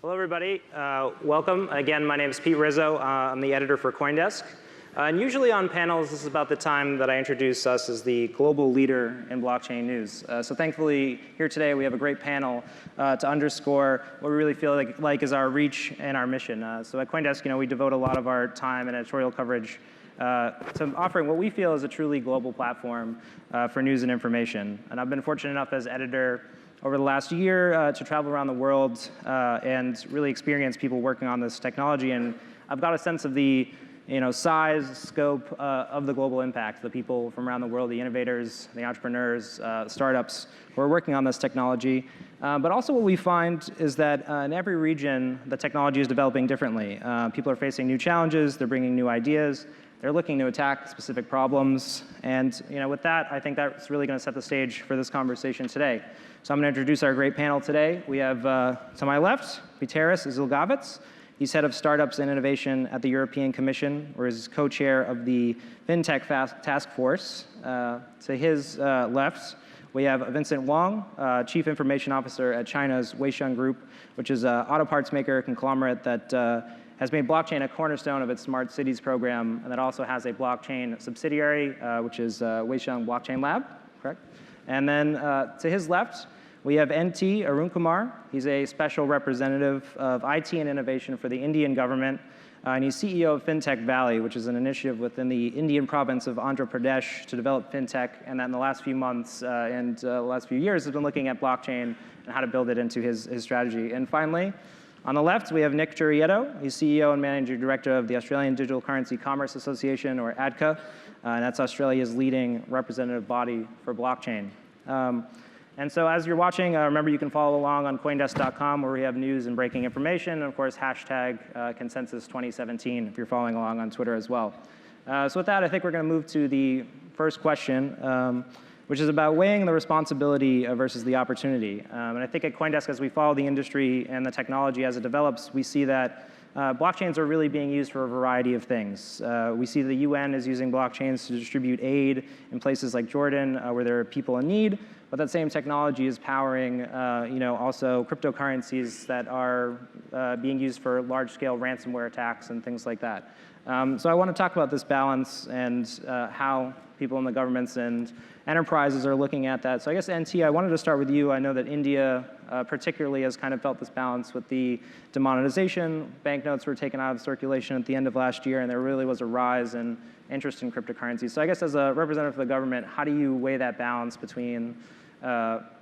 Hello, everybody. Welcome. Again, my name is Pete Rizzo. I'm the editor for CoinDesk. And usually on panels, this is about the time that I introduce us as the global leader in blockchain news. So thankfully, here today, we have a great panel to underscore what we really feel like is our reach and our mission. So at CoinDesk, we devote a lot of our time and editorial coverage to offering what we feel is a truly global platform for news and information. And I've been fortunate enough as editor over the last year to travel around the world and really experience people working on this technology. And I've got a sense of the size, scope of the global impact, the people from around the world, the innovators, the entrepreneurs, startups who are working on this technology. But also what we find is that in every region, the technology is developing differently. People are facing new challenges, they're bringing new ideas, they're looking to attack specific problems. And with that, I think that's really going to set the stage for this conversation today. So I'm going to introduce our great panel today. We have, to my left, Vyteris Žilgavets. He's head of startups and innovation at the European Commission, where he's co-chair of the FinTech Task Force. To his left, we have Vincent Wang, Chief Information Officer at China's Weixiong Group, which is an auto parts maker conglomerate that has made blockchain a cornerstone of its smart cities program, and that also has a blockchain subsidiary, which is Weixiong Blockchain Lab, correct? And then to his left, we have NT Arun Kumar. He's a special representative of IT and innovation for the Indian government. And he's CEO of FinTech Valley, which is an initiative within the Indian province of Andhra Pradesh to develop FinTech. And that in the last few months and the last few years has been looking at blockchain and how to build it into his strategy. And finally, on the left, we have Nick Jurrietto. He's CEO and Managing Director of the Australian Digital Currency Commerce Association, or ADCA. And that's Australia's leading representative body for blockchain. And so as you're watching, remember you can follow along on Coindesk.com, where we have news and breaking information, and of course, hashtag Consensus 2017 if you're following along on Twitter as well. So with that, I think we're going to move to the first question, which is about weighing the responsibility versus the opportunity. And I think at CoinDesk, as we follow the industry and the technology as it develops, we see that blockchains are really being used for a variety of things. We see the UN is using blockchains to distribute aid in places like Jordan, where there are people in need. But that same technology is powering, also cryptocurrencies that are being used for large-scale ransomware attacks and things like that. So I want to talk about this balance and how people in the governments and enterprises are looking at that. So I guess, NT, I wanted to start with you. I know that India particularly has kind of felt this balance with the demonetization. Banknotes were taken out of circulation at the end of last year, and there really was a rise in interest in cryptocurrencies. So I guess as a representative of the government, how do you weigh that balance between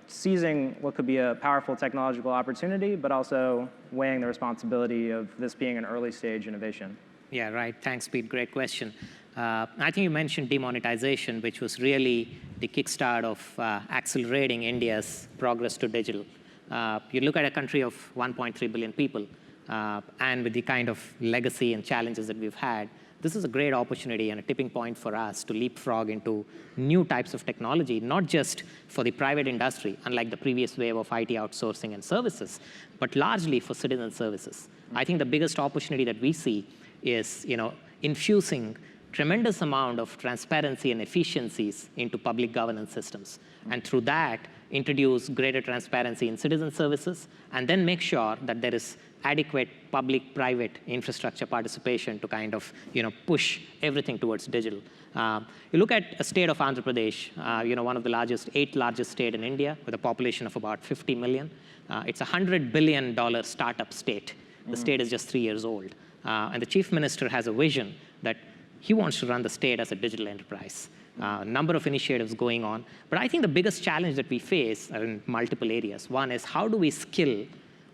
seizing what could be a powerful technological opportunity, but also weighing the responsibility of this being an early stage innovation? Yeah, right. Thanks, Pete. Great question. I think you mentioned demonetization, which was really the kickstart of accelerating India's progress to digital. You look at a country of 1.3 billion people, and with the kind of legacy and challenges that we've had, this is a great opportunity and a tipping point for us to leapfrog into new types of technology, not just for the private industry, unlike the previous wave of IT outsourcing and services, but largely for citizen services. I think the biggest opportunity that we see is infusing tremendous amount of transparency and efficiencies into public governance systems. And through that, introduce greater transparency in citizen services, and then make sure that there is adequate public-private infrastructure participation to kind of push everything towards digital. You look at a state of Andhra Pradesh, one of the eighth largest state in India, with a population of about 50 million. It's a $100 billion startup state. The state is just 3 years old. And the chief minister has a vision that he wants to run the state as a digital enterprise. A number of initiatives going on. But I think the biggest challenge that we face are in multiple areas. One is, how do we skill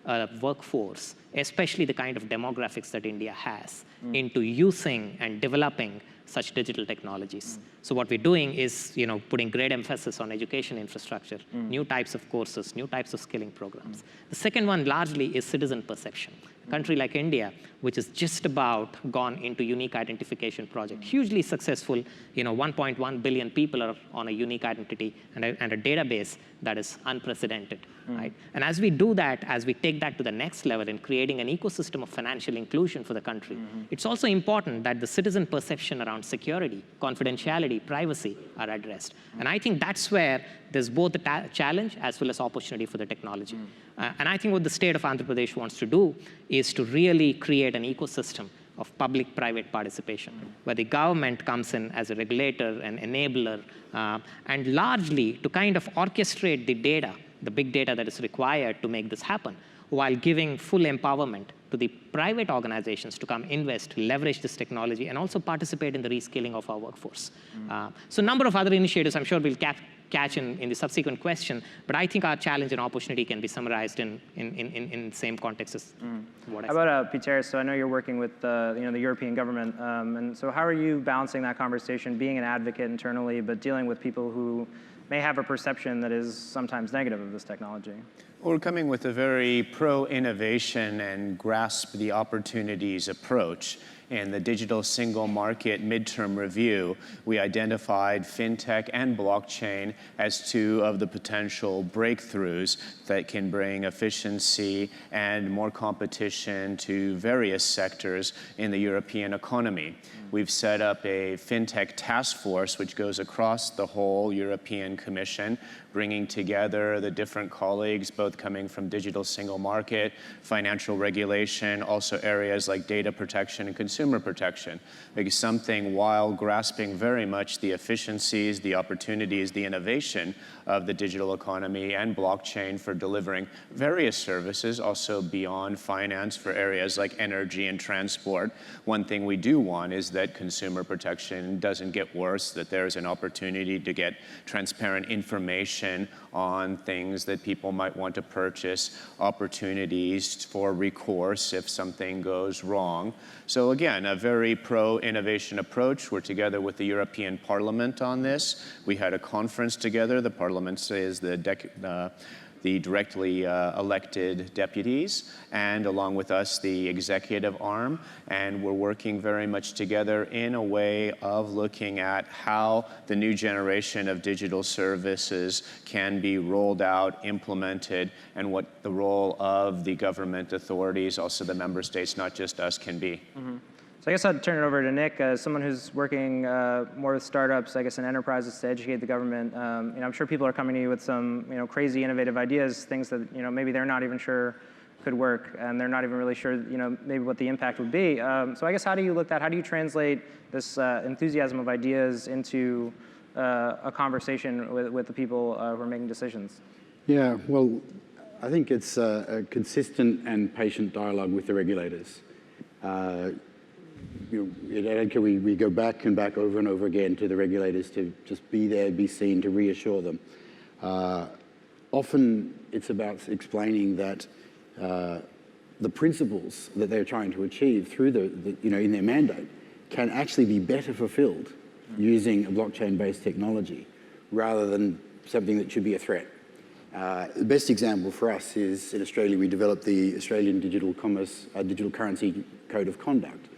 a workforce, especially the kind of demographics that India has, into using and developing such digital technologies? So what we're doing is putting great emphasis on education infrastructure, new types of courses, new types of skilling programs. The second one largely is citizen perception. A country like India, which is just about gone into unique identification project, hugely successful, 1.1 billion people are on a unique identity and a database that is unprecedented, right? And as we do that, as we take that to the next level in creating an ecosystem of financial inclusion for the country, it's also important that the citizen perception around security, confidentiality, privacy are addressed. And I think that's where there's both a challenge as well as opportunity for the technology. And I think what the state of Andhra Pradesh wants to do is to really create an ecosystem of public-private participation, where the government comes in as a regulator and enabler, and largely to kind of orchestrate the data, the big data that is required to make this happen, while giving full empowerment to the private organizations to come invest, leverage this technology, and also participate in the reskilling of our workforce. So a number of other initiatives I'm sure we'll catch in the subsequent question, but I think our challenge and opportunity can be summarized in the same context as what I said. How about Peter? So I know you're working with the European government, and so how are you balancing that conversation, being an advocate internally, but dealing with people who may have a perception that is sometimes negative of this technology? Well, we're coming with a very pro-innovation and grasp the opportunities approach. In the Digital Single Market Midterm Review, we identified fintech and blockchain as two of the potential breakthroughs that can bring efficiency and more competition to various sectors in the European economy. We've set up a fintech task force which goes across the whole European Commission, bringing together the different colleagues, both coming from digital single market, financial regulation, also areas like data protection and consumer protection. Because something, while grasping very much the efficiencies, the opportunities, the innovation of the digital economy and blockchain for delivering various services, also beyond finance for areas like energy and transport. One thing we do want is that consumer protection doesn't get worse, that there's an opportunity to get transparent information on things that people might want to purchase, opportunities for recourse if something goes wrong. So again, a very pro-innovation approach. We're together with the European Parliament on this. We had a conference together. The Parliament is the directly elected deputies, and along with us, the executive arm. And we're working very much together in a way of looking at how the new generation of digital services can be rolled out, implemented, and what the role of the government authorities, also the member states, not just us, can be. So I guess I'd turn it over to Nick, as someone who's working more with startups, I guess, and enterprises to educate the government. I'm sure people are coming to you with some crazy innovative ideas, things that maybe they're not even sure could work, and they're not even really sure maybe what the impact would be. So I guess how do you translate this enthusiasm of ideas into a conversation with the people who are making decisions? Yeah, well, I think it's a consistent and patient dialogue with the regulators. At EDCA, we go back and back over and over again to the regulators to just be there, be seen, to reassure them. Often it's about explaining that the principles that they're trying to achieve through in their mandate can actually be better fulfilled using a blockchain-based technology rather than something that should be a threat. The best example for us is in Australia, we developed the Australian Digital Currency Code of Conduct.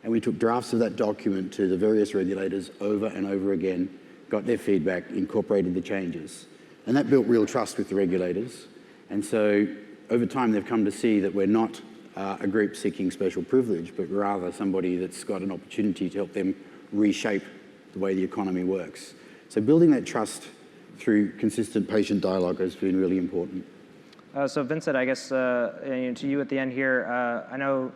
And we took drafts of that document to the various regulators over and over again, got their feedback, incorporated the changes. And that built real trust with the regulators. And so over time, they've come to see that we're not a group seeking special privilege, but rather somebody that's got an opportunity to help them reshape the way the economy works. So building that trust through consistent patient dialogue has been really important. So Vincent, I guess to you at the end here, I know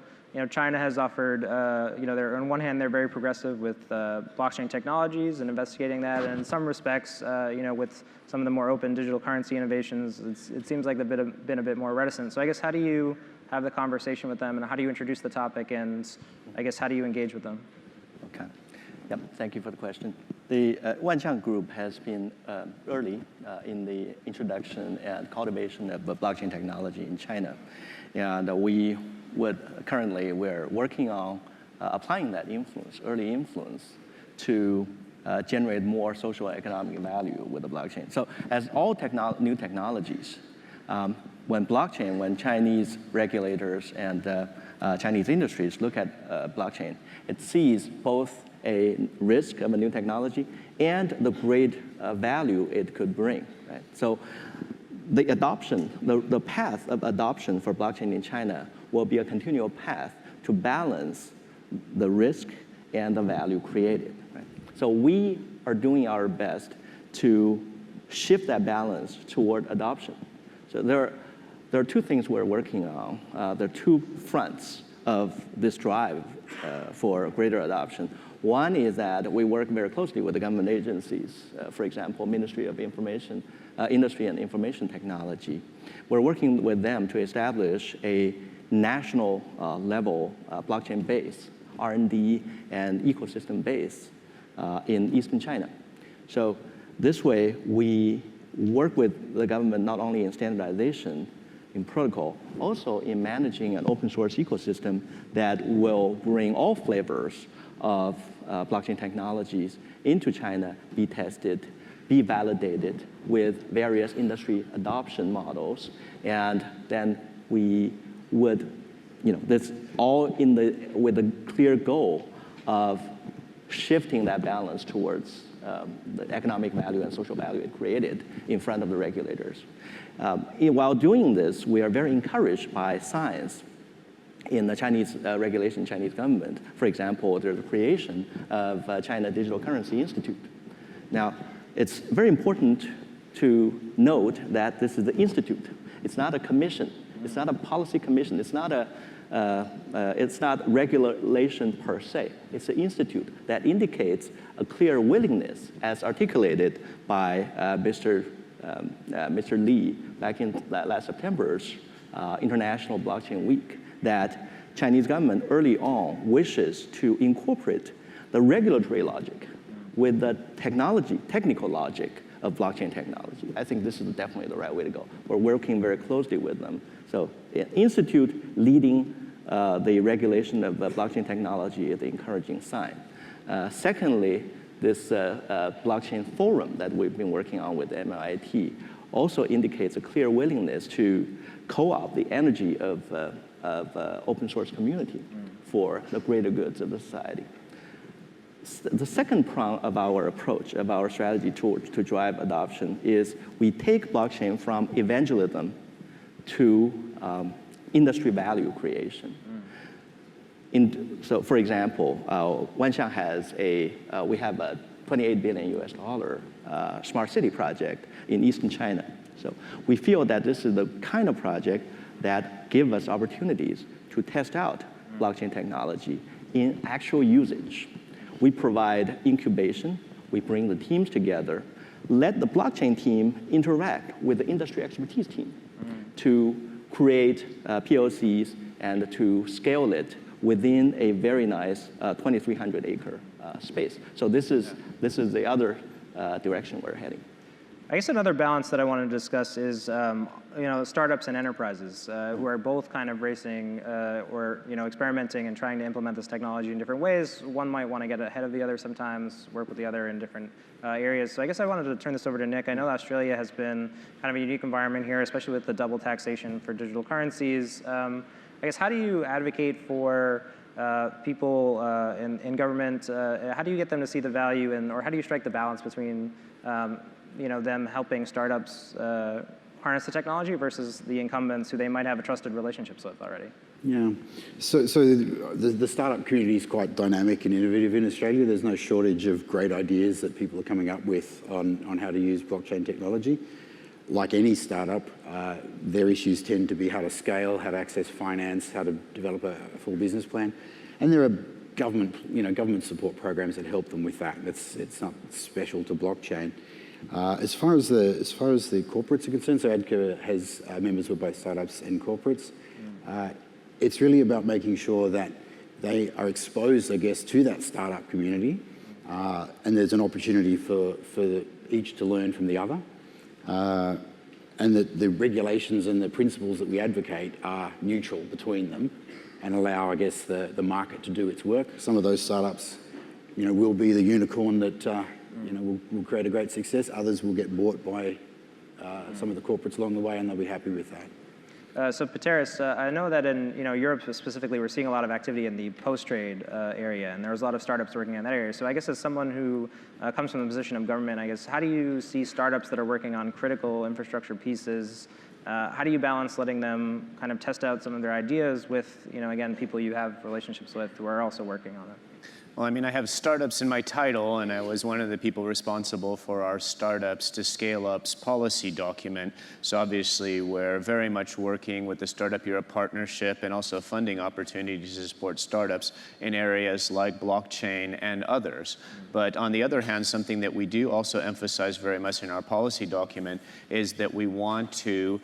China has offered, they're, on one hand, they're very progressive with blockchain technologies and investigating that. And in some respects, with some of the more open digital currency innovations, it seems like they've been a bit more reticent. So I guess how do you have the conversation with them, and how do you introduce the topic, and I guess how do you engage with them? Okay. Yep, thank you for the question. The Wanxiang Group has been early in the introduction and cultivation of blockchain technology in China. And we're working on applying that influence, early influence, to generate more social economic value with the blockchain. So as all new technologies, When Chinese regulators and Chinese industries look at blockchain, it sees both a risk of a new technology and the great value it could bring. Right? So the adoption, the path of adoption for blockchain in China will be a continual path to balance the risk and the value created. Right? So we are doing our best to shift that balance toward adoption. So there are two things we're working on. There are two fronts of this drive for greater adoption. One is that we work very closely with the government agencies, for example, Ministry of Information, Industry and Information Technology. We're working with them to establish a national level blockchain base, R&D and ecosystem base in Eastern China. So this way, we work with the government not only in standardization, in protocol, also in managing an open source ecosystem that will bring all flavors of blockchain technologies into China, be tested, be validated with various industry adoption models. And then we would, this all with a clear goal of shifting that balance towards the economic value and social value it created in front of the regulators. While doing this, we are very encouraged by science in the Chinese regulation, Chinese government. For example, there's the creation of China Digital Currency Institute. Now, it's very important to note that this is the institute. It's not a commission. It's not a policy commission. It's not regulation per se. It's an institute that indicates a clear willingness, as articulated by Mr. Li back in last September's International Blockchain Week, that Chinese government early on wishes to incorporate the regulatory logic with the technical logic of blockchain technology. I think this is definitely the right way to go. We're working very closely with them. So institute leading the regulation of blockchain technology is an encouraging sign. Secondly, this blockchain forum that we've been working on with MIT also indicates a clear willingness to co-opt the energy of open source community for the greater goods of the society. The second prong of our approach, of our strategy to drive adoption, is we take blockchain from evangelism to industry value creation. So, for example, Wanxiang has we have a $28 billion smart city project in Eastern China. So we feel that this is the kind of project that give us opportunities to test out blockchain technology in actual usage. We provide incubation, we bring the teams together, let the blockchain team interact with the industry expertise team to create POCs and to scale it within a very nice 2,300 acre space. So this is the other direction we're heading. I guess another balance that I wanted to discuss is startups and enterprises who are both kind of racing or experimenting and trying to implement this technology in different ways. One might want to get ahead of the other sometimes, work with the other in different areas. So I guess I wanted to turn this over to Nick. I know Australia has been kind of a unique environment here, especially with the double taxation for digital currencies. I guess how do you advocate for people in government? How do you get them to see the value or how do you strike the balance between them helping startups harness the technology versus the incumbents who they might have a trusted relationships with already? Yeah, so the startup community is quite dynamic and innovative in Australia. There's no shortage of great ideas that people are coming up with on how to use blockchain technology. Like any startup, their issues tend to be how to scale, how to access finance, how to develop a full business plan. And there are government support programs that help them with that. It's not special to blockchain. As far as the corporates are concerned, so ADCA has members who are both startups and corporates. It's really about making sure that they are exposed, I guess, to that startup community, and there's an opportunity for each to learn from the other, and that the regulations and the principles that we advocate are neutral between them, and allow, I guess, the market to do its work. Some of those startups, will be the unicorn that will create a great success. Others will get bought by some of the corporates along the way, and they'll be happy with that. So Piteris, I know that in Europe specifically, we're seeing a lot of activity in the post-trade area, and there's a lot of startups working in that area. So I guess as someone who comes from the position of government, I guess, how do you see startups that are working on critical infrastructure pieces? How do you balance letting them kind of test out some of their ideas with, again, people you have relationships with who are also working on it? Well, I mean, I have startups in my title, and I was one of the people responsible for our Startups to Scale Up's policy document. So obviously, we're very much working with the Startup Europe Partnership and also funding opportunities to support startups in areas like blockchain and others. But on the other hand, something that we do also emphasize very much in our policy document is that we want to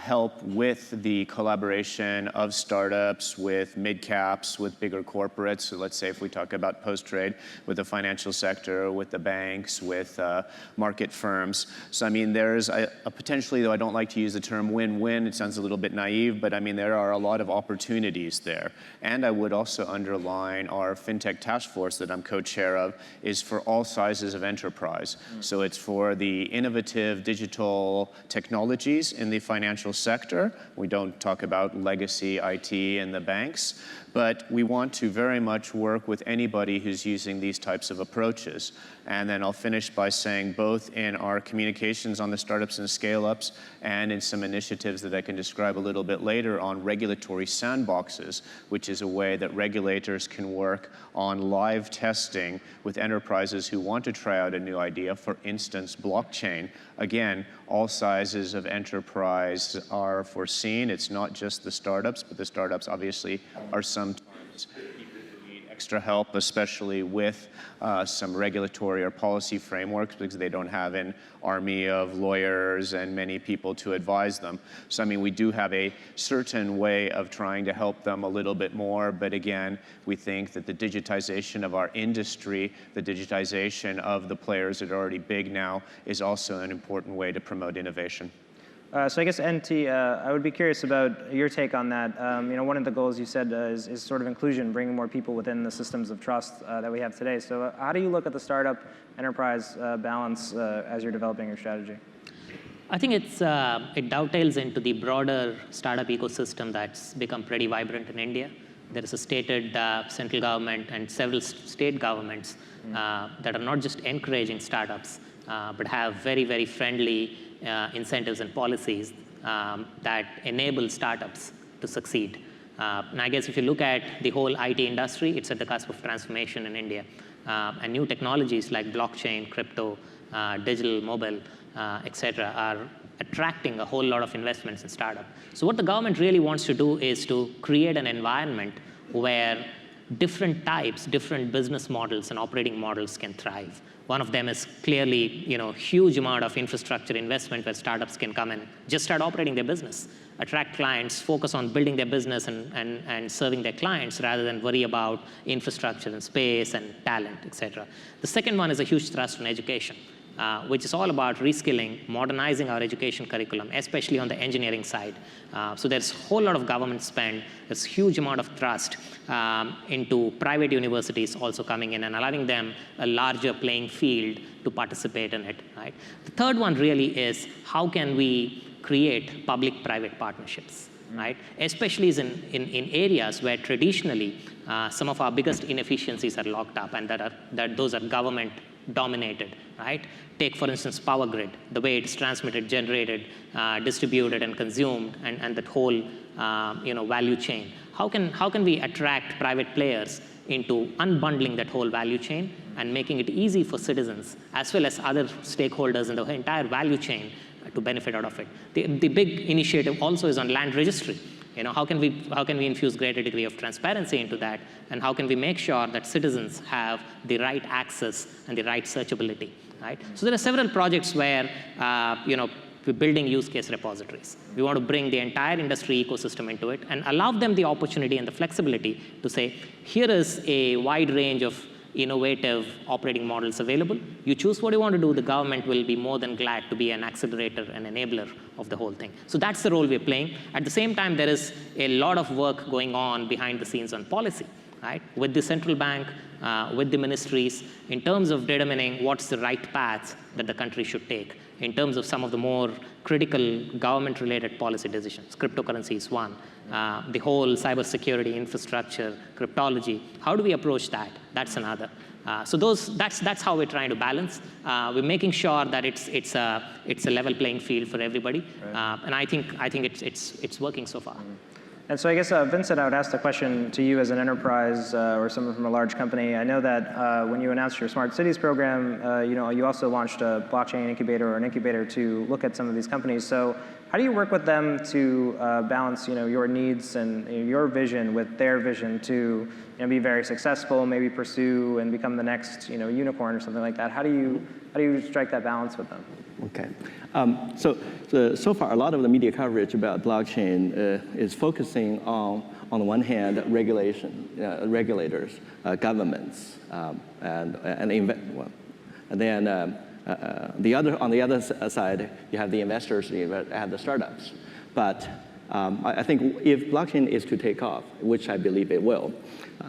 help with the collaboration of startups, with mid-caps, with bigger corporates. So let's say if we talk about post-trade, with the financial sector, with the banks, with market firms. So I mean, there's a potentially, though I don't like to use the term win-win, it sounds a little bit naive, but I mean, there are a lot of opportunities there. And I would also underline our FinTech task force that I'm co-chair of is for all sizes of enterprise. So it's for the innovative digital technologies in the financial sector. We don't talk about legacy IT and the banks, but we want to very much work with anybody who's using these types of approaches. And then I'll finish by saying both in our communications on the startups and scale-ups and in some initiatives that I can describe a little bit later on regulatory sandboxes, which is a way that regulators can work on live testing with enterprises who want to try out a new idea, for instance, blockchain. Again, all sizes of enterprise are foreseen. It's not just the startups, but the startups obviously are sometimes people who need extra help, especially with some regulatory or policy frameworks, because they don't have an army of lawyers and many people to advise them. So I mean, we do have a certain way of trying to help them a little bit more, but again, we think that the digitization of our industry, the digitization of the players that are already big now, is also an important way to promote innovation. So I guess, NT, I would be curious about your take on that. One of the goals you said is sort of inclusion, bringing more people within the systems of trust that we have today. So how do you look at the startup enterprise balance as you're developing your strategy? I think it dovetails into the broader startup ecosystem that's become pretty vibrant in India. There is a stated central government and several state governments that are not just encouraging startups, but have very, very friendly incentives and policies that enable startups to succeed. And I guess if you look at the whole IT industry, it's at the cusp of transformation in India. And new technologies like blockchain, crypto, digital, mobile, et cetera, are attracting a whole lot of investments in startup. So what the government really wants to do is to create an environment where different types, different business models and operating models can thrive. One of them is clearly, huge amount of infrastructure investment where startups can come and just start operating their business, attract clients, focus on building their business and serving their clients rather than worry about infrastructure and space and talent, et cetera. The second one is a huge thrust on education, which is all about reskilling, modernizing our education curriculum, especially on the engineering side. So there's a whole lot of government spend. There's a huge amount of thrust into private universities also coming in and allowing them a larger playing field to participate in it, right? The third one really is how can we create public-private partnerships, right? Especially in areas where traditionally some of our biggest inefficiencies are locked up and that those are government dominated, right? Take, for instance, power grid, the way it's transmitted, generated, distributed, and consumed, and that whole value chain. How can we attract private players into unbundling that whole value chain and making it easy for citizens as well as other stakeholders in the entire value chain to benefit out of it? The big initiative also is on land registry. How can we infuse greater degree of transparency into that, and how can we make sure that citizens have the right access and the right searchability, right? So there are several projects where we're building use case repositories. We want to bring the entire industry ecosystem into it and allow them the opportunity and the flexibility to say, here is a wide range of innovative operating models available. You choose what you want to do. The government will be more than glad to be an accelerator and enabler of the whole thing. So that's the role we're playing. At the same time, there is a lot of work going on behind the scenes on policy, right? With the central bank, with the ministries, in terms of determining what's the right path that the country should take. in terms of some of the more critical government-related policy decisions. Cryptocurrency is one. The whole cybersecurity infrastructure, cryptology, how do we approach that? That's another. So that's how we're trying to balance. We're making sure that it's a level playing field for everybody, right. And I think it's working so far. And so I guess, Vincent, I would ask the question to you as an enterprise or someone from a large company. I know that when you announced your Smart Cities program, you also launched a blockchain incubator or an incubator to look at some of these companies. So how do you work with them to balance your needs and your vision with their vision to be very successful, maybe pursue and become the next unicorn or something like that? How do you strike that balance with them? Okay. So far, a lot of the media coverage about blockchain is focusing on the one hand, regulators, governments, and then on the other side, you have the investors, you have the startups. But I think if blockchain is to take off, which I believe it will,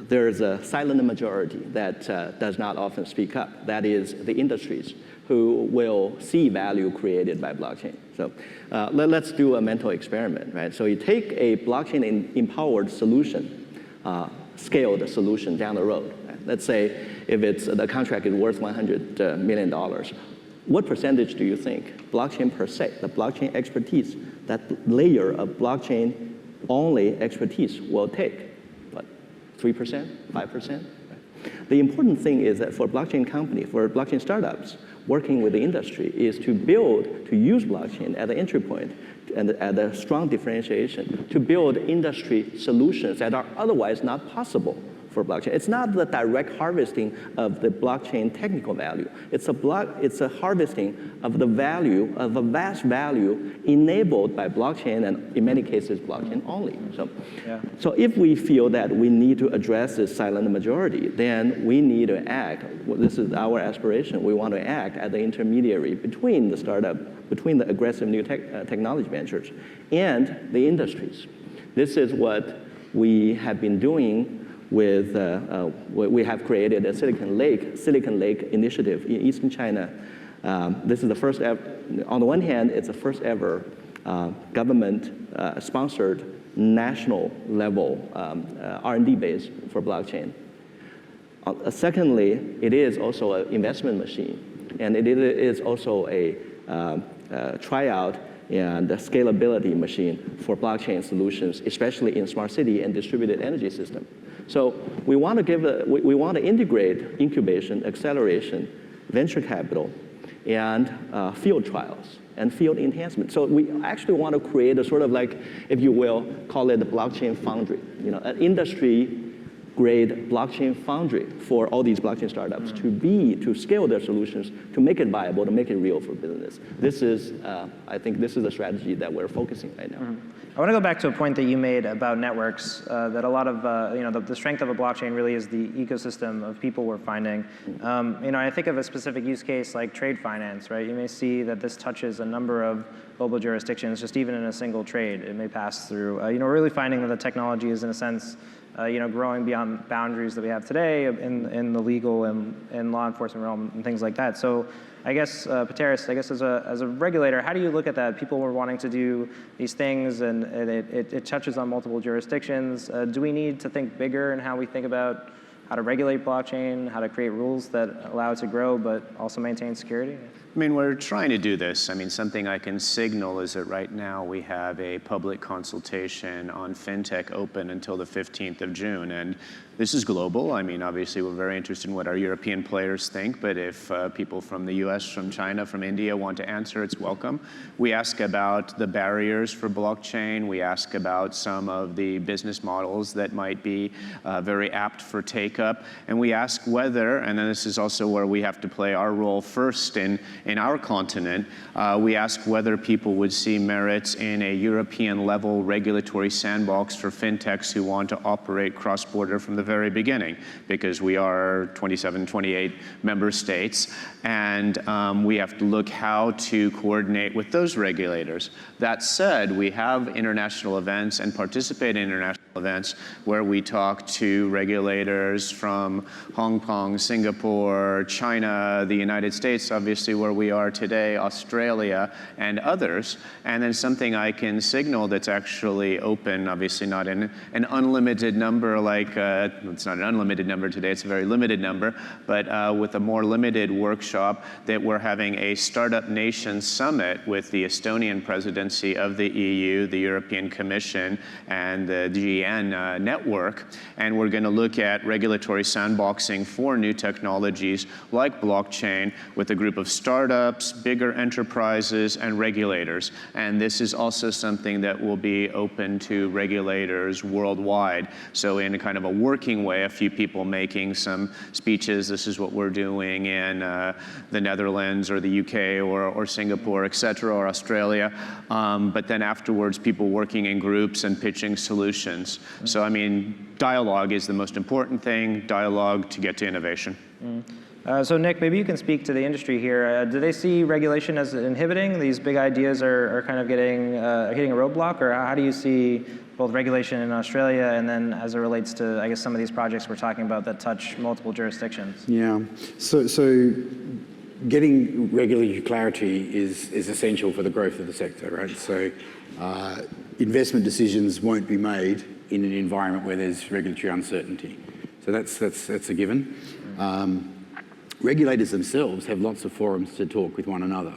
there is a silent majority that does not often speak up. That is the industries who will see value created by blockchain. So let's do a mental experiment, right? So you take a blockchain-empowered solution, scaled solution down the road. Right? Let's say if the contract is worth $100 million, what percentage do you think blockchain per se, the blockchain expertise, that layer of blockchain-only expertise will take? What, 3%, 5%? The important thing is that for blockchain company, for blockchain startups, working with the industry is to use blockchain at the entry point and at a strong differentiation, to build industry solutions that are otherwise not possible for blockchain. It's not the direct harvesting of the blockchain technical value. It's a harvesting of the value, of a vast value enabled by blockchain, and in many cases, blockchain only. So if we feel that we need to address this silent majority, then we need to act. Well, this is our aspiration. We want to act as the intermediary between the startup, between the aggressive new technology ventures, and the industries. This is what we have been doing with, we have created a Silicon Lake initiative in Eastern China. This is the first ever, on the one hand, it's the first ever government-sponsored national level R&D base for blockchain. Secondly, it is also an investment machine, and it is also a tryout and a scalability machine for blockchain solutions, especially in smart city and distributed energy system. So we want to integrate incubation, acceleration, venture capital, and field trials and field enhancement. So we actually want to create a sort of like, if you will, call it a blockchain foundry, an industry-grade blockchain foundry for all these blockchain startups to scale their solutions, to make it viable, to make it real for business. This is, I think this is the strategy that we're focusing right now. I want to go back to a point that you made about networks, that a lot of, the strength of a blockchain really is the ecosystem of people we're finding. I think of a specific use case like trade finance, right? You may see that this touches a number of global jurisdictions, just even in a single trade. It may pass through. We're really finding that the technology is, in a sense, growing beyond boundaries that we have today in the legal and law enforcement realm and things like that. So I guess, Piteris, as a regulator, how do you look at that? People were wanting to do these things, and it touches on multiple jurisdictions. Do we need to think bigger in how we think about how to regulate blockchain, how to create rules that allow it to grow but also maintain security? I mean, we're trying to do this. I mean, something I can signal is that right now we have a public consultation on FinTech open until the 15th of June. And this is global. I mean, obviously, we're very interested in what our European players think. But if people from the US, from China, from India want to answer, it's welcome. We ask about the barriers for blockchain. We ask about some of the business models that might be very apt for take-up. And we ask whether, and then this is also where we have to play our role first in our continent, we ask whether people would see merits in a European-level regulatory sandbox for fintechs who want to operate cross-border from the very beginning, because we are 27, 28 member states, and we have to look how to coordinate with those regulators. That said, we have international events and participate in international events where we talk to regulators from Hong Kong, Singapore, China, the United States, obviously where we are today, Australia, and others. And then something I can signal that's actually open, obviously not in an unlimited number like, it's not an unlimited number today, it's a very limited number, but with a more limited workshop that we're having a Startup Nation Summit with the Estonian presidency of the EU, the European Commission, and the GN network, and we're going to look at regulatory sandboxing for new technologies like blockchain with a group of startups, bigger enterprises, and regulators. And this is also something that will be open to regulators worldwide. So in a kind of a working way, a few people making some speeches, this is what we're doing in the Netherlands or the UK or Singapore, et cetera, or Australia. But then afterwards, people working in groups and pitching solutions. So, I mean, dialogue is the most important thing, dialogue to get to innovation. So Nick, maybe you can speak to the industry here. Do they see regulation as inhibiting? These big ideas are kind of getting hitting a roadblock, or how do you see both regulation in Australia and then as it relates to, I guess, some of these projects we're talking about that touch multiple jurisdictions? Yeah, so getting regulatory clarity is essential for the growth of the sector, right? So investment decisions won't be made in an environment where there's regulatory uncertainty. So that's a given. Regulators themselves have lots of forums to talk with one another.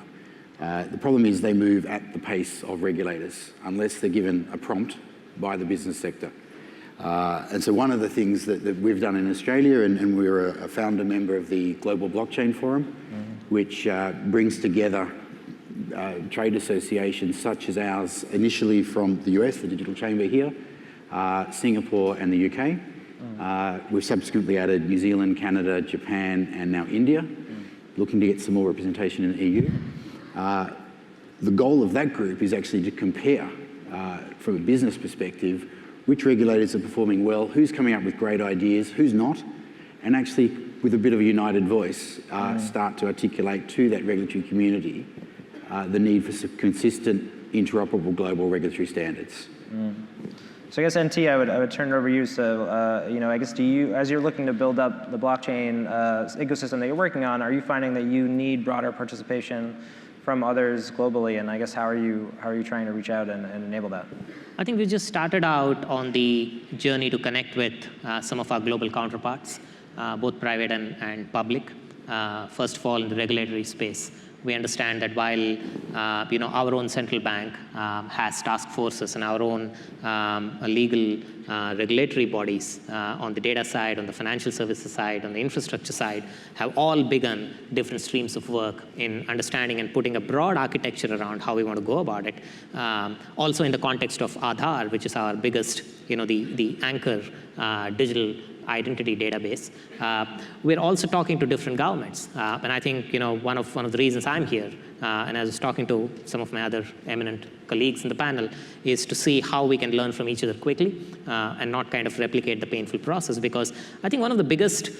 The problem is they move at the pace of regulators unless they're given a prompt by the business sector. And so one of the things that we've done in Australia, and we're a founder member of the Global Blockchain Forum, which brings together trade associations such as ours, initially from the US, the Digital Chamber here, Singapore and the UK. We've subsequently added New Zealand, Canada, Japan, and now India, looking to get some more representation in the EU. The goal of that group is actually to compare, from a business perspective, which regulators are performing well, who's coming up with great ideas, who's not, and actually, with a bit of a united voice, start to articulate to that regulatory community the need for some consistent, interoperable global regulatory standards. So I guess NT, I would turn it over to you. So I guess as you're looking to build up the blockchain ecosystem that you're working on, are you finding that you need broader participation from others globally? And I guess how are you trying to reach out and enable that? I think we just started out on the journey to connect with some of our global counterparts, both private and public. First of all, in the regulatory space. We understand that while our own central bank has task forces and our own legal regulatory bodies on the data side, on the financial services side, on the infrastructure side, have all begun different streams of work in understanding and putting a broad architecture around how we want to go about it. Also in the context of Aadhaar, which is our biggest, the anchor digital identity database. We're also talking to different governments. And I think one of the reasons I'm here, and I was talking to some of my other eminent colleagues in the panel, is to see how we can learn from each other quickly and not kind of replicate the painful process. Because I think one of the biggest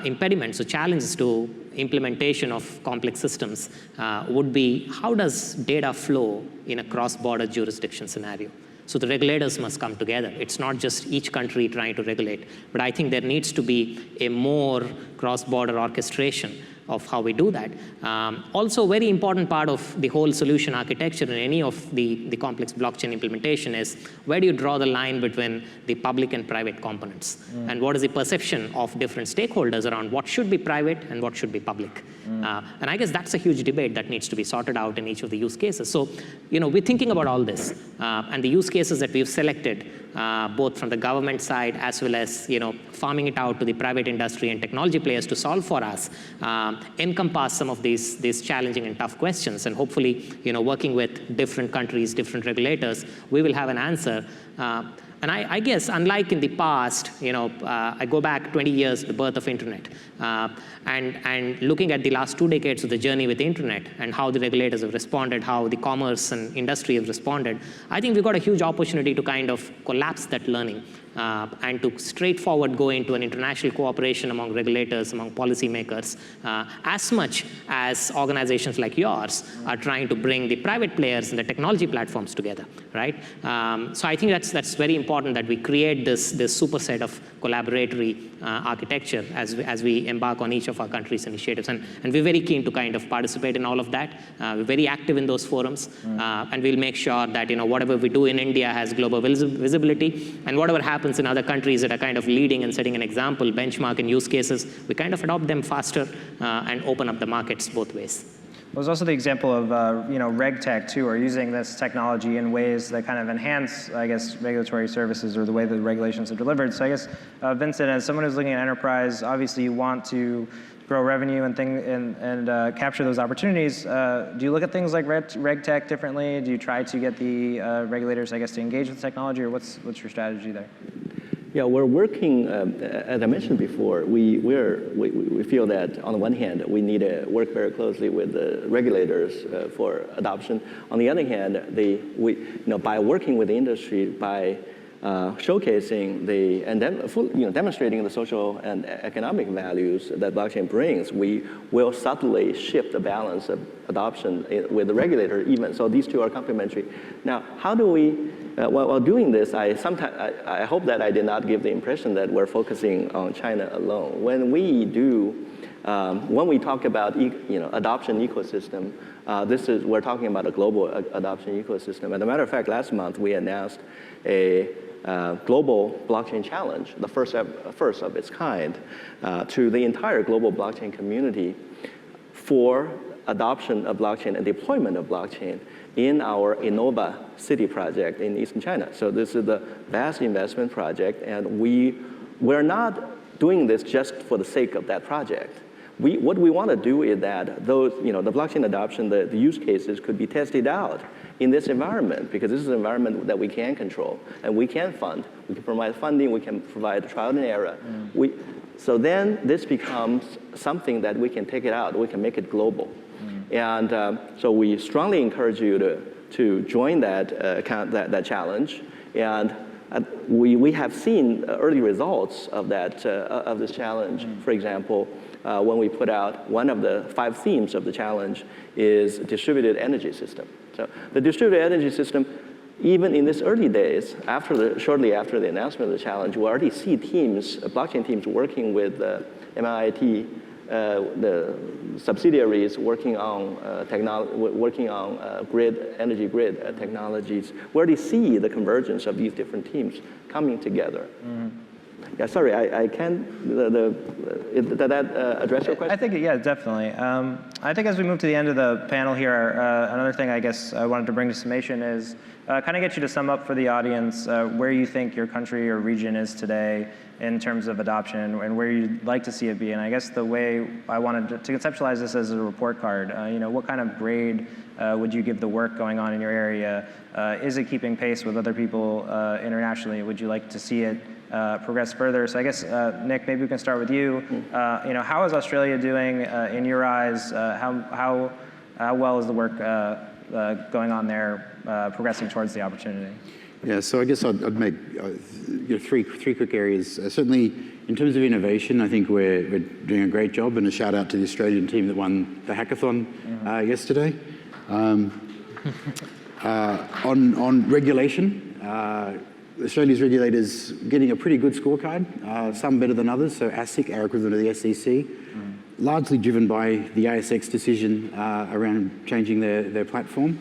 impediments or challenges to implementation of complex systems would be how does data flow in a cross-border jurisdiction scenario? So the regulators must come together. It's not just each country trying to regulate, but I think there needs to be a more cross-border orchestration of how we do that. Also, a very important part of the whole solution architecture in any of the complex blockchain implementation is where do you draw the line between the public and private components? And what is the perception of different stakeholders around what should be private and what should be public? And I guess that's a huge debate that needs to be sorted out in each of the use cases. So, we're thinking about all this. And the use cases that we've selected, both from the government side as well as, farming it out to the private industry and technology players to solve for us, encompass some of these challenging and tough questions. And hopefully, working with different countries, different regulators, we will have an answer. And I guess, unlike in the past, I go back 20 years, the birth of internet, and looking at the last 2 decades of the journey with the internet and how the regulators have responded, how the commerce and industry have responded, I think we've got a huge opportunity to kind of collapse that learning and to straightforward go into an international cooperation among regulators, among policymakers, as much as organizations like yours are trying to bring the private players and the technology platforms together, right? So I think that's very important that we create this superset of collaboratory architecture as we embark on each of our countries' initiatives. And we're very keen to kind of participate in all of that. We're very active in those forums, and we'll make sure that whatever we do in India has global visibility, and whatever happens in other countries that are kind of leading and setting an example, benchmark and use cases, we kind of adopt them faster and open up the markets both ways. There's also the example of RegTech too, or using this technology in ways that kind of enhance, I guess, regulatory services or the way that the regulations are delivered. So I guess, Vincent, as someone who's looking at enterprise, obviously you want to grow revenue and capture those opportunities. Do you look at things like RegTech differently? Do you try to get the regulators, I guess, to engage with technology, or what's your strategy there? Yeah, we're working, as I mentioned before, we feel that on the one hand, we need to work very closely with the regulators for adoption. On the other hand, by working with the industry, by showcasing demonstrating the social and economic values that blockchain brings, we will subtly shift the balance of adoption with the regulator even. So these two are complementary. Now, how do we, while doing this, I hope that I did not give the impression that we're focusing on China alone. When we talk about adoption ecosystem, we're talking about a global adoption ecosystem. As a matter of fact, last month we announced a global blockchain challenge, the first of its kind, to the entire global blockchain community for adoption of blockchain and deployment of blockchain in our Innova City project in Eastern China. So this is a vast investment project, and we're not doing this just for the sake of that project. What we want to do is that the blockchain adoption, the use cases could be tested out in this environment, because this is an environment that we can control and we can fund. We can provide funding, we can provide trial and error. So then this becomes something that we can take it out, we can make it global. And so we strongly encourage you to join that challenge. And we have seen early results of this challenge. For example, when we put out one of the 5 themes of the challenge is distributed energy system. So the distributed energy system, even in this early days, shortly after the announcement of the challenge, we already see blockchain teams working with MIT, the subsidiaries working on energy grid technologies. We already see the convergence of these different teams coming together. Yeah, sorry, I can't, did that address your question? I think, yeah, definitely. I think as we move to the end of the panel here, another thing I guess I wanted to bring to summation is kind of get you to sum up for the audience where you think your country or region is today in terms of adoption and where you'd like to see it be. And I guess the way I wanted to conceptualize this as a report card, what kind of grade would you give the work going on in your area? Is it keeping pace with other people internationally? Would you like to see it progress further? So I guess, Nick, maybe we can start with you. How is Australia doing in your eyes? How well is the work going on there progressing towards the opportunity? Yeah, so I guess I'd make three quick areas. Certainly, in terms of innovation, I think we're doing a great job, and a shout out to the Australian team that won the hackathon yesterday. On regulation, Australia's regulators getting a pretty good scorecard, some better than others. So ASIC, our equivalent of the SEC, largely driven by the ASX decision around changing their platform,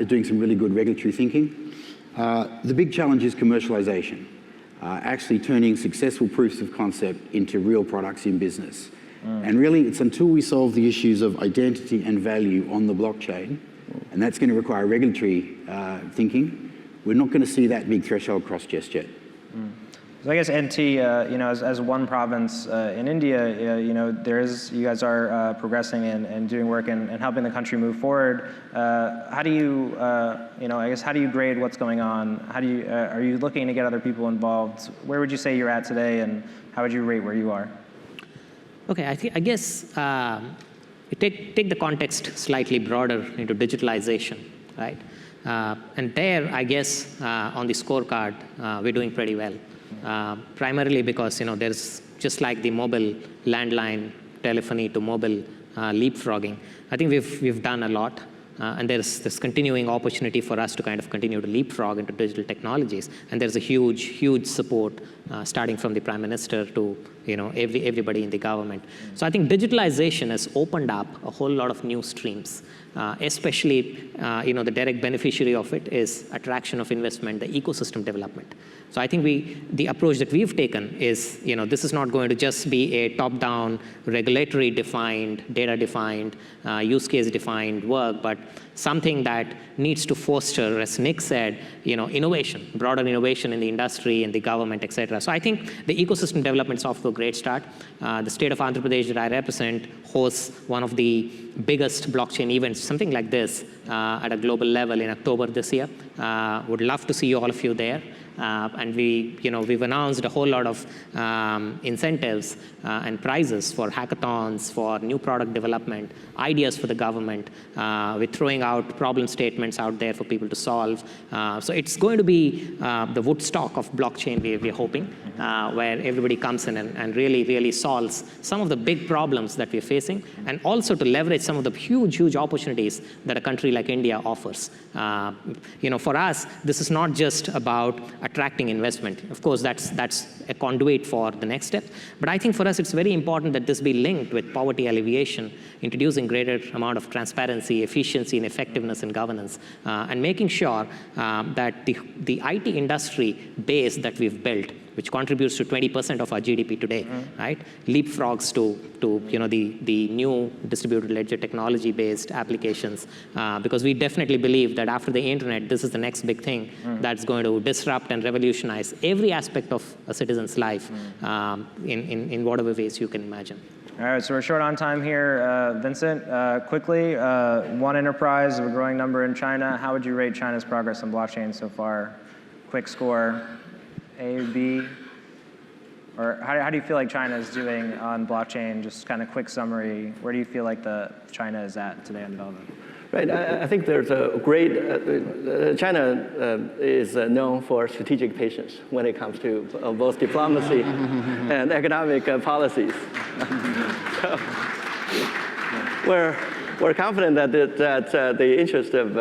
doing some really good regulatory thinking. The big challenge is commercialization, actually turning successful proofs of concept into real products in business. And really, it's until we solve the issues of identity and value on the blockchain, and that's going to require regulatory thinking, we're not going to see that big threshold crossed just yet. So I guess NT, as one province in India, you guys are progressing and doing work and helping the country move forward. How do you, how do you grade what's going on? Are you looking to get other people involved? Where would you say you're at today, and how would you rate where you are? Okay, I guess take the context slightly broader into digitalization, right? And there, I guess, on the scorecard, we're doing pretty well. primarily because there's just like the mobile landline telephony to mobile leapfrogging. I think we've done a lot. And there's this continuing opportunity for us to kind of continue to leapfrog into digital technologies. And there's a huge, huge support starting from the Prime Minister to everybody in the government. So I think digitalization has opened up a whole lot of new streams. Especially, the direct beneficiary of it is attraction of investment, the ecosystem development. So I think the approach that we've taken is, this is not going to just be a top-down, regulatory-defined, data-defined, use case-defined work, but something that needs to foster, as Nick said, innovation, broader innovation in the industry, in the government, et cetera. So I think the ecosystem development is off to a great start. The state of Andhra Pradesh that I represent hosts one of the biggest blockchain events, something like this, at a global level in October this year. Would love to see all of you there. And we've announced a whole lot of incentives and prizes for hackathons, for new product development, ideas for the government. We're throwing out problem statements out there for people to solve. So it's going to be the Woodstock of blockchain, we're hoping, where everybody comes in and really, really solves some of the big problems that we're facing, and also to leverage some of the huge, huge opportunities that a country like India offers. For us, this is not just about attracting investment. Of course, that's a conduit for the next step. But I think for us, it's very important that this be linked with poverty alleviation, introducing greater amount of transparency, efficiency, and effectiveness in governance, and making sure that the IT industry base that we've built, which contributes to 20% of our GDP today, right? Leapfrogs to the new distributed ledger technology-based applications, because we definitely believe that after the internet, this is the next big thing that's going to disrupt and revolutionize every aspect of a citizen's life in whatever ways you can imagine. All right, so we're short on time here. Vincent, quickly, one enterprise of a growing number in China. How would you rate China's progress on blockchain so far? Quick score. A, B, or how do you feel like China is doing on blockchain? Just kind of quick summary. Where do you feel like China is at today in development? Right. I think there's a great. China is known for strategic patience when it comes to both diplomacy and economic policies. So we're confident that the interest of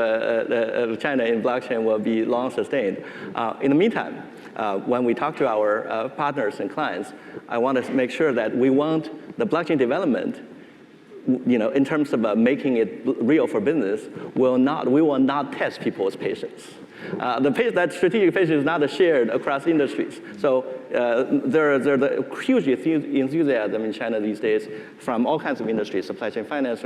China in blockchain will be long sustained. In the meantime, when we talk to our partners and clients, I want to make sure that we want the blockchain development, in terms of making it real for business, we will not test people's patience. That strategic patience is not shared across industries. So there's a huge enthusiasm in China these days from all kinds of industries, supply chain finance,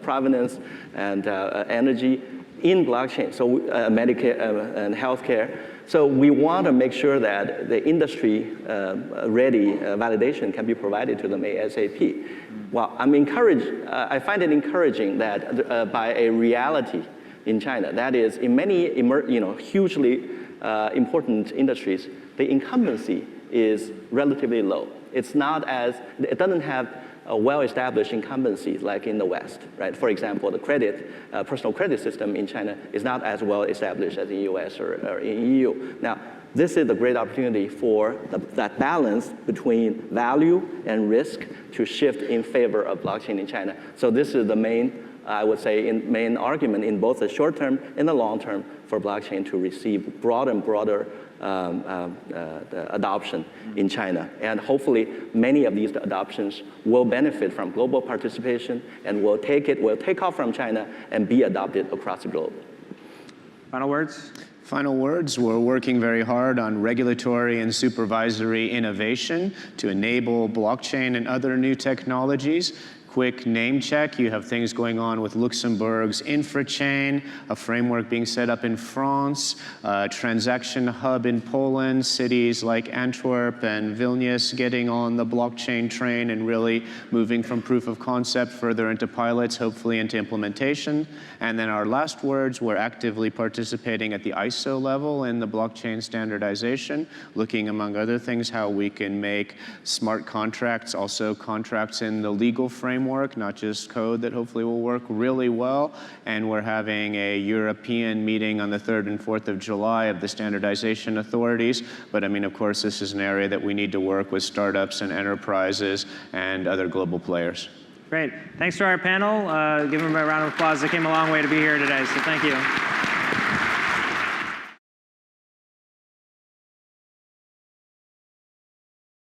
provenance, and energy, in blockchain, so Medicare and healthcare. So we want to make sure that the industry-ready validation can be provided to them ASAP. Well, I'm encouraged. I find it encouraging that by a reality in China, that is, in many hugely important industries, the incumbency is relatively low. It doesn't have a well-established incumbency like in the West, right? For example, the personal credit system in China is not as well established as in the US or in EU. Now, this is a great opportunity for that balance between value and risk to shift in favor of blockchain in China. So this is the main, I would say, main argument in both the short term and the long term for blockchain to receive broader and broader adoption in China. And hopefully, many of these adoptions will benefit from global participation and will take off from China and be adopted across the globe. Final words? Final words, we're working very hard on regulatory and supervisory innovation to enable blockchain and other new technologies. Quick name check, you have things going on with Luxembourg's InfraChain, a framework being set up in France, a transaction hub in Poland, cities like Antwerp and Vilnius getting on the blockchain train and really moving from proof of concept further into pilots, hopefully into implementation. And then our last words, we're actively participating at the ISO level in the blockchain standardization, looking among other things how we can make smart contracts, also contracts in the legal framework, framework, not just code, that hopefully will work really well. And we're having a European meeting on the 3rd and 4th of July of the standardization authorities. But I mean, of course, this is an area that we need to work with startups and enterprises and other global players. Great. Thanks to our panel. Give them a round of applause. They came a long way to be here today, so thank you.